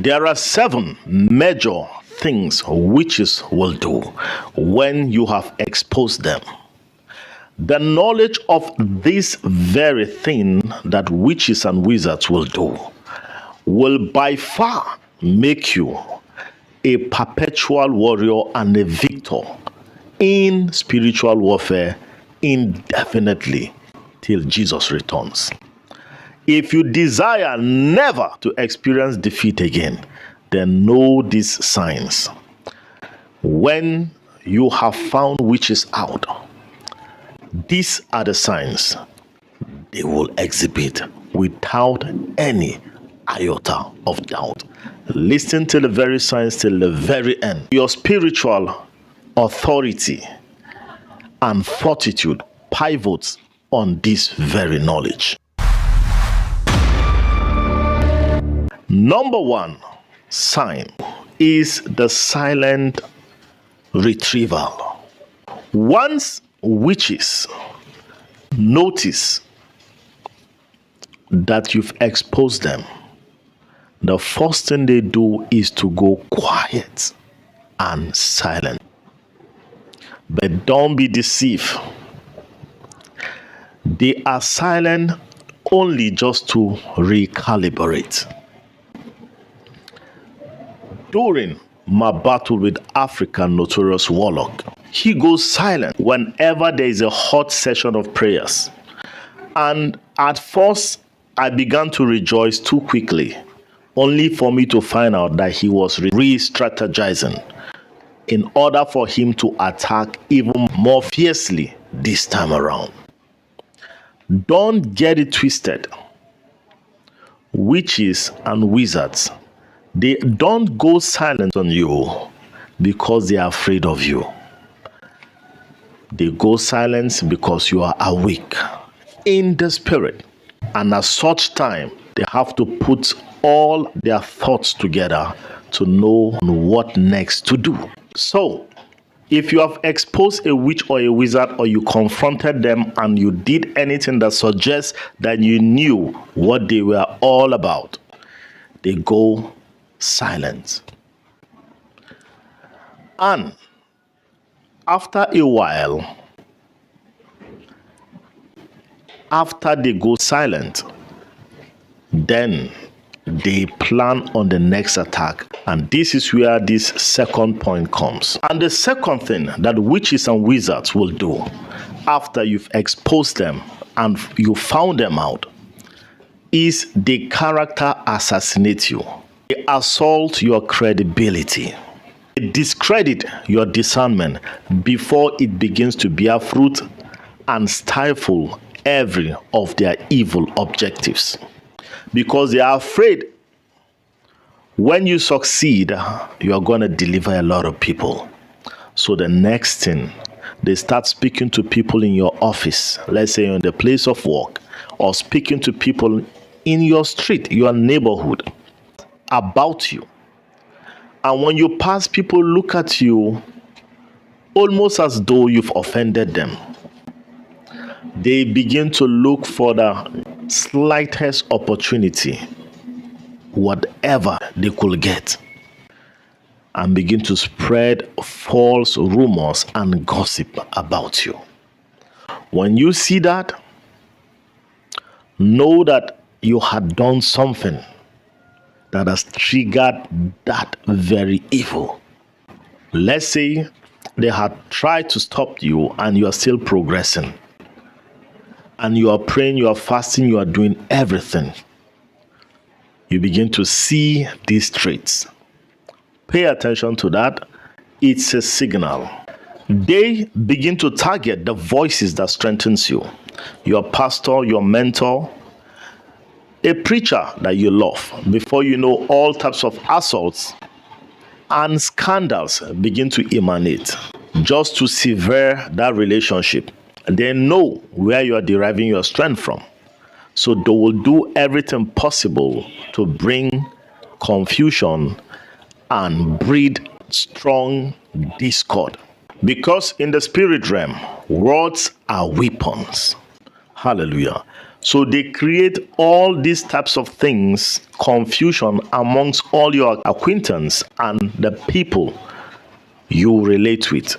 There are 7 major things witches will do when you have exposed them. The knowledge of this very thing that witches and wizards will do will by far make you a perpetual warrior and a victor in spiritual warfare indefinitely till Jesus returns. If you desire never to experience defeat again, then know these signs. When you have found witches out, these are the signs they will exhibit without any iota of doubt. Listen to the very signs till the very end. Your spiritual authority and fortitude pivots on this very knowledge. Number 1 sign is the silent retrieval. Once witches notice that you've exposed them, the first thing they do is to go quiet and silent. But don't be deceived. They are silent only just to recalibrate. During my battle with African notorious warlock, he goes silent whenever there is a hot session of prayers. And at first, I began to rejoice too quickly, only for me to find out that he was re-strategizing in order for him to attack even more fiercely this time around. Don't get it twisted. Witches and wizards, they don't go silent on you because they are afraid of you. They go silent because you are awake in the spirit. And at such time, they have to put all their thoughts together to know what next to do. So, if you have exposed a witch or a wizard, or you confronted them and you did anything that suggests that you knew what they were all about, they go silent. And after a while, after they go silent, then they plan on the next attack. And this is where this second point comes. And the second thing that witches and wizards will do after you've exposed them and you found them out is they character assassinate you. They assault your credibility. They discredit your discernment before it begins to bear fruit and stifle every of their evil objectives. Because they are afraid when you succeed, you are going to deliver a lot of people. So the next thing, they start speaking to people in your office, let's say in the place of work, or speaking to people in your street, your neighborhood, about you. And when you pass, people look at you almost as though you've offended them. They begin to look for the slightest opportunity, whatever they could get, and begin to spread false rumors and gossip about you. When you see that, know that you had done something that has triggered that very evil. Let's say they had tried to stop you and you are still progressing. And you are praying, you are fasting, you are doing everything. You begin to see these traits. Pay attention to that. It's a signal. They begin to target the voices that strengthens you. Your pastor, your mentor, a preacher that you love. Before you know, all types of assaults and scandals begin to emanate just to sever that relationship. They know where you are deriving your strength from. So they will do everything possible to bring confusion and breed strong discord. Because in the spirit realm, words are weapons. Hallelujah. So they create all these types of things, confusion amongst all your acquaintance and the people you relate with,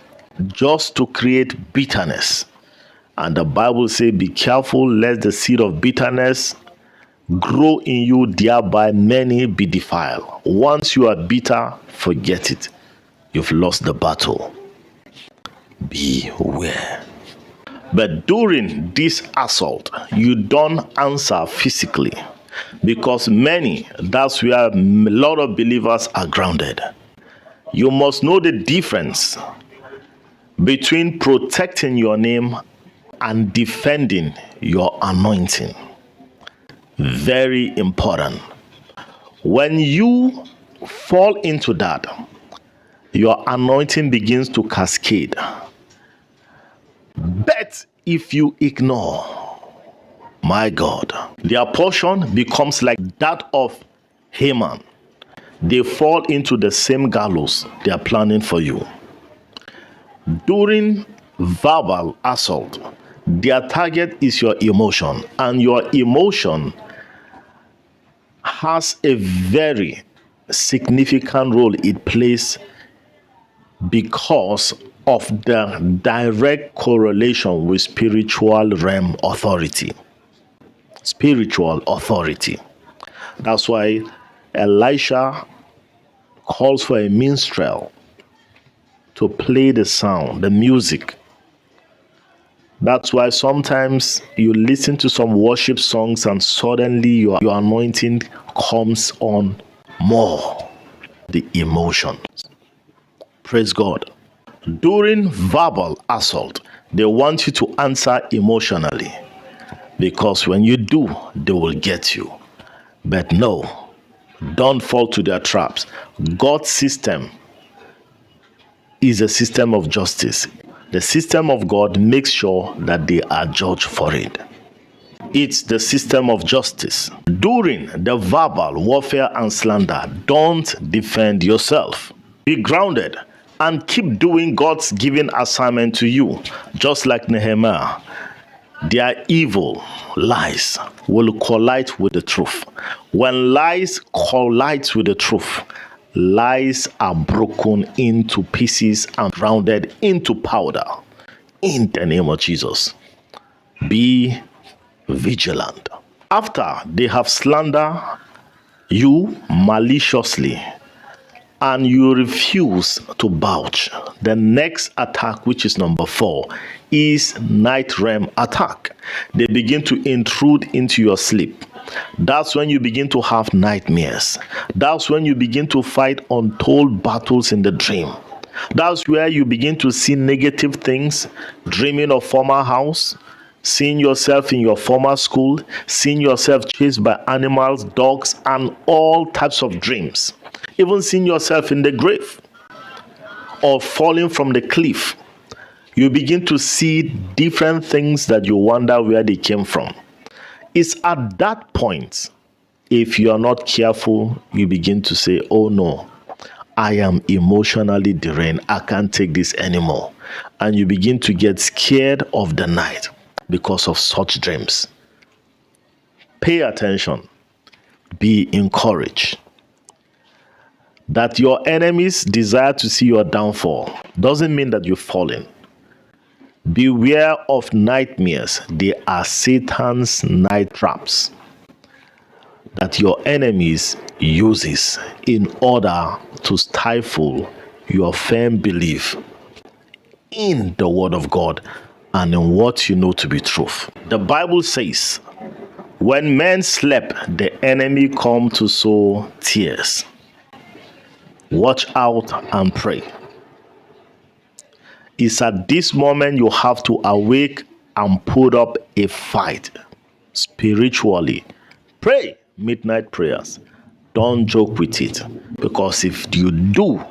just to create bitterness. And the Bible says, be careful lest the seed of bitterness grow in you, thereby many be defiled. Once you are bitter, forget it. You've lost the battle. Beware. But during this assault, you don't answer physically, because that's where a lot of believers are grounded. You must know the difference between protecting your name and defending your anointing. Very important. When you fall into that, your anointing begins to cascade. But if you ignore, my God, their portion becomes like that of Haman. They fall into the same gallows they are planning for you. During verbal assault, their target is your emotion, and your emotion has a very significant role it plays because of the direct correlation with spiritual realm authority. Spiritual authority. That's why Elisha calls for a minstrel to play the sound, the music. That's why sometimes you listen to some worship songs and suddenly your anointing comes on more. The emotions. Praise God. During verbal assault, they want you to answer emotionally, because when you do, they will get you. But no, don't fall to their traps. God's system is a system of justice. The system of God makes sure that they are judged for it. It's the system of justice. During the verbal warfare and slander, don't defend yourself. Be grounded and keep doing God's given assignment to you. Just like Nehemiah, their evil lies will collide with the truth. When lies collide with the truth, lies are broken into pieces and grounded into powder. In the name of Jesus, be vigilant. After they have slandered you maliciously and you refuse to vouch, the next attack, which is number 4, is night realm attack. They begin to intrude into your sleep. That's when you begin to have nightmares. That's when you begin to fight untold battles in the dream. That's where you begin to see negative things, dreaming of former house, seeing yourself in your former school, seeing yourself chased by animals, dogs, and all types of dreams. Even seeing yourself in the grave or falling from the cliff. You begin to see different things that you wonder where they came from. It's at that point, if you are not careful, you begin to say, oh no, I am emotionally drained. I can't take this anymore. And you begin to get scared of the night because of such dreams. Pay attention. Be encouraged. That your enemies desire to see your downfall doesn't mean that you're falling. Beware of nightmares. They are Satan's night traps that your enemies uses in order to stifle your firm belief in the word of God and in what you know to be truth. The Bible says, when men slept, the enemy come to sow tears. Watch out and pray. It's at this moment you have to awake and put up a fight spiritually. Pray midnight prayers. Don't joke with it, because if you do,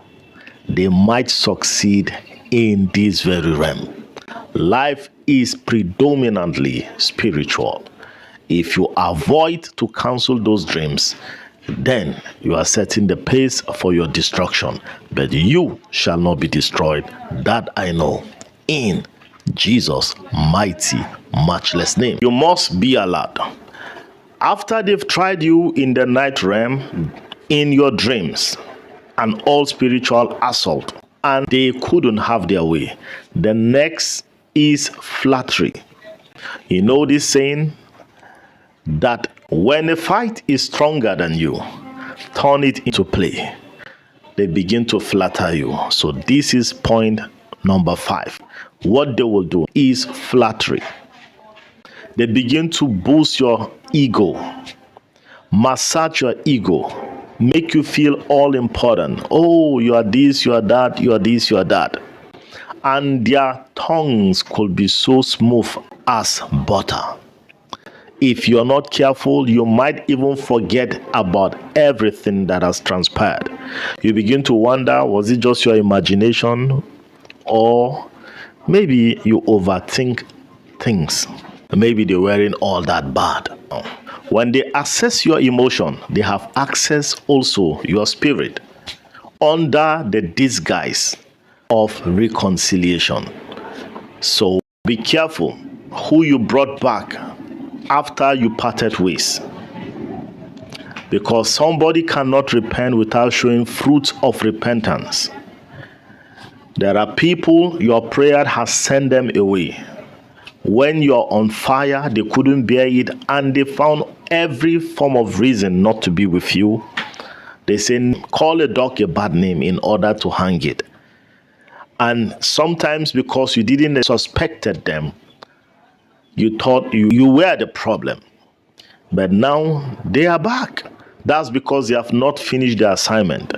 they might succeed in this very realm. Life is predominantly spiritual. If you avoid to cancel those dreams, then you are setting the pace for your destruction. But you shall not be destroyed. That I know. In Jesus' mighty, matchless name. You must be alert. After they've tried you in the night realm, in your dreams, and all spiritual assault, and they couldn't have their way, the next is flattery. You know this saying that when a fight is stronger than you, turn it into play. They begin to flatter you. So this is point number 5. What they will do is flattery. They begin to boost your ego, massage your ego, make you feel all important. Oh, you are this, you are that, you are this, you are that. And their tongues could be so smooth as butter. If you're not careful, you might even forget about everything that has transpired. You begin to wonder, was it just your imagination? Or maybe you overthink things. Maybe they weren't all that bad. When they access your emotion, they have access also your spirit under the disguise of reconciliation. So be careful who you brought back after you parted ways, because somebody cannot repent without showing fruits of repentance. There are people your prayer has sent them away. When you're on fire, they couldn't bear it, and they found every form of reason not to be with you. They say, call a dog a bad name in order to hang it. And sometimes because you didn't suspected them, you thought you were the problem. But now they are back. That's because they have not finished their assignment.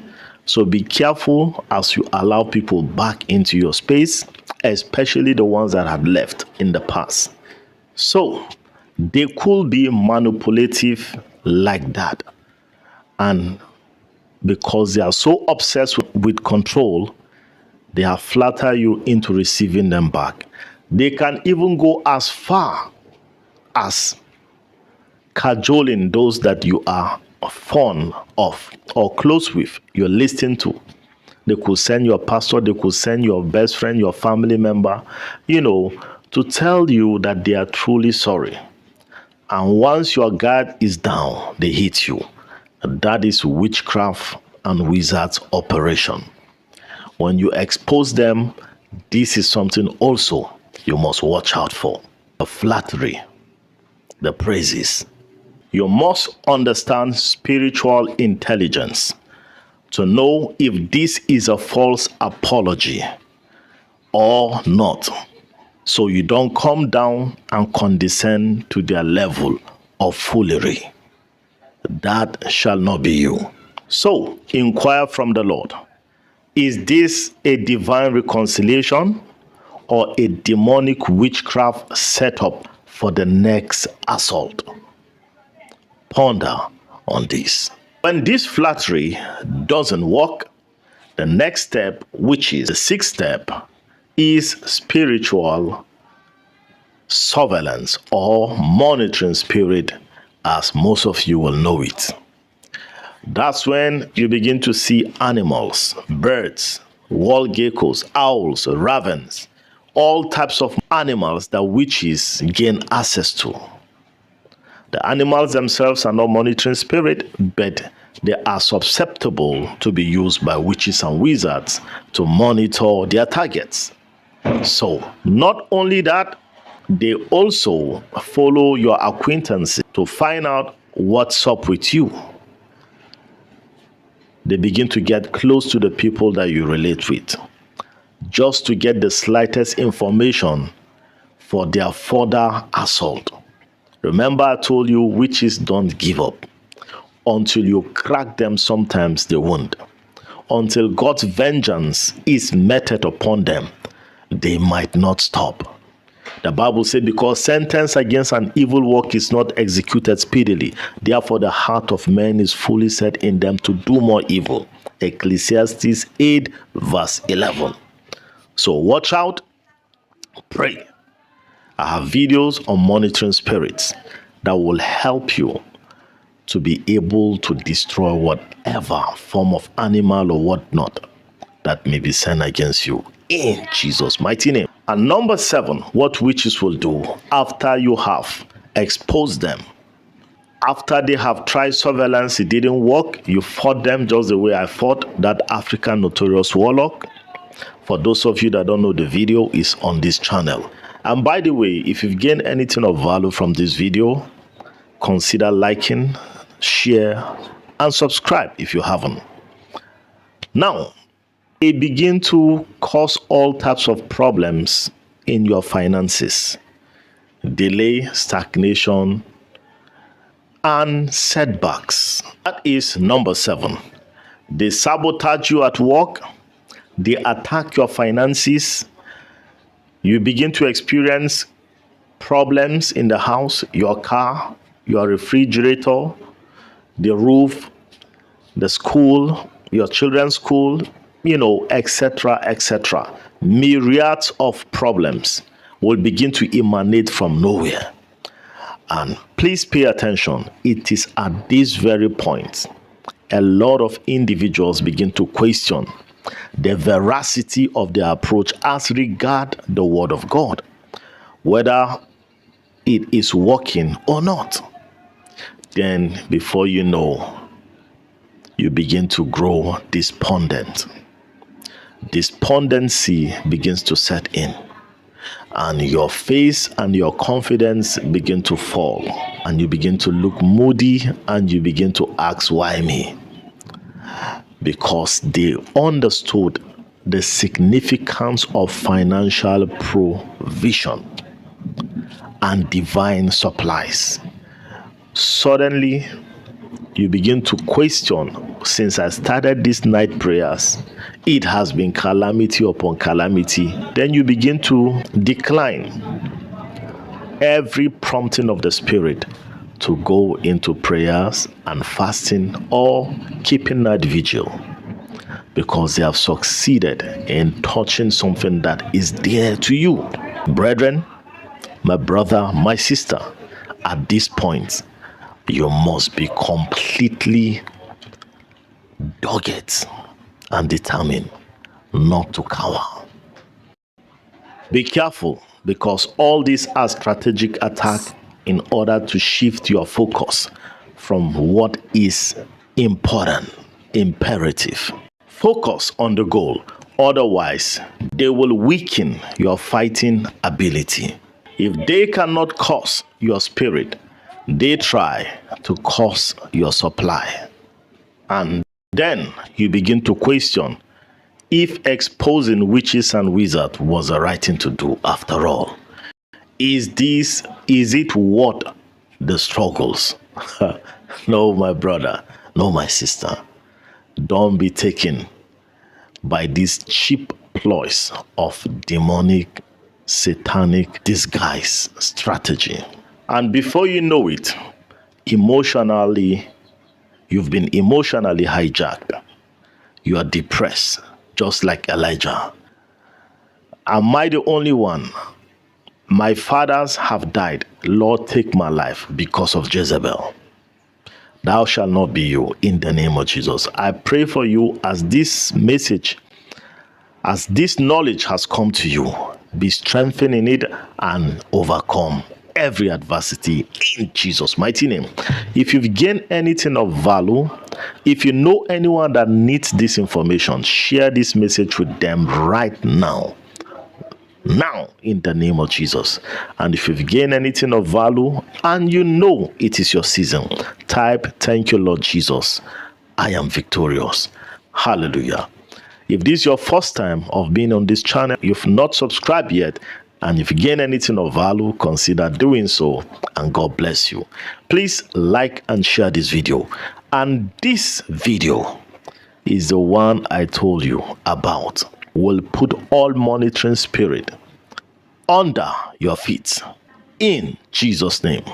So be careful as you allow people back into your space, especially the ones that had left in the past. So they could be manipulative like that. And because they are so obsessed with control, they have flattered you into receiving them back. They can even go as far as cajoling those that you are fond of or close with, you're listening to. They could send your pastor, they could send your best friend, your family member, to tell you that they are truly sorry. And once your guard is down, they hit you. That is witchcraft and wizards operation. When you expose them, this is something also you must watch out for. The flattery, the praises. You must understand spiritual intelligence to know if this is a false apology or not, so you don't come down and condescend to their level of foolery. That shall not be you. So inquire from the Lord. Is this a divine reconciliation or a demonic witchcraft setup for the next assault? Ponder on this. When this flattery doesn't work, the next step, which is the 6th step, is spiritual surveillance or monitoring spirit, as most of you will know it. That's when you begin to see animals, birds, wall geckos, owls, ravens, all types of animals that witches gain access to. The animals themselves are not monitoring spirit, but they are susceptible to be used by witches and wizards to monitor their targets. So, not only that, they also follow your acquaintances to find out what's up with you. They begin to get close to the people that you relate with, just to get the slightest information for their further assault. Remember, I told you witches don't give up. Until you crack them, sometimes they won't. Until God's vengeance is meted upon them, they might not stop. The Bible said, because sentence against an evil work is not executed speedily, therefore the heart of man is fully set in them to do more evil. Ecclesiastes 8 verse 11. So watch out, pray. I have videos on monitoring spirits that will help you to be able to destroy whatever form of animal or whatnot that may be sent against you in Jesus' mighty name. And number 7, what witches will do after you have exposed them. After they have tried surveillance, it didn't work. You fought them just the way I fought that African notorious warlock. For those of you that don't know, the video is on this channel. And by the way, if you've gained anything of value from this video, consider liking, share, and subscribe if you haven't. Now, they begin to cause all types of problems in your finances. Delay, stagnation, and setbacks. That is number 7. They sabotage you at work. They attack your finances. You begin to experience problems in the house, your car, your refrigerator, the roof, the school, your children's school, etc., etc. Myriads of problems will begin to emanate from nowhere. And please pay attention. It is at this very point a lot of individuals begin to question the veracity of their approach as regard the word of God, whether it is working or not. Then before you know, you begin to grow despondent. Despondency begins to set in, and your faith and your confidence begin to fall, and you begin to look moody, and you begin to ask, why me? Because they understood the significance of financial provision and divine supplies. Suddenly, you begin to question, since I started these night prayers, it has been calamity upon calamity. Then you begin to decline every prompting of the Spirit to go into prayers and fasting or keeping night vigil, because they have succeeded in touching something that is dear to you. Brethren, my brother, my sister, at this point, you must be completely dogged and determined not to cower. Be careful, because all these are strategic attacks in order to shift your focus from what is important, imperative. Focus on the goal. Otherwise, they will weaken your fighting ability. If they cannot curse your spirit, they try to curse your supply. And then you begin to question if exposing witches and wizards was the right thing to do after all. Is it worth the struggles? No, my brother, no, my sister. Don't be taken by this cheap ploys of demonic, satanic disguise strategy. And before you know it, you've been emotionally hijacked. You are depressed, just like Elijah. Am I the only one? My fathers have died. Lord, take my life because of Jezebel. Thou shalt not be you, in the name of Jesus. I pray for you as this message, as this knowledge has come to you. Be strengthened in it and overcome every adversity in Jesus' mighty name. If you've gained anything of value, if you know anyone that needs this information, share this message with them right now. Now, in the name of Jesus. And if you've gained anything of value and you know it is your season, type, thank you, Lord Jesus. I am victorious. Hallelujah. If this is your first time of being on this channel, you've not subscribed yet, and if you gain anything of value, consider doing so, and God bless you. Please like and share this video. And this video is the one I told you about. Will put all monitoring spirit under your feet in Jesus' name.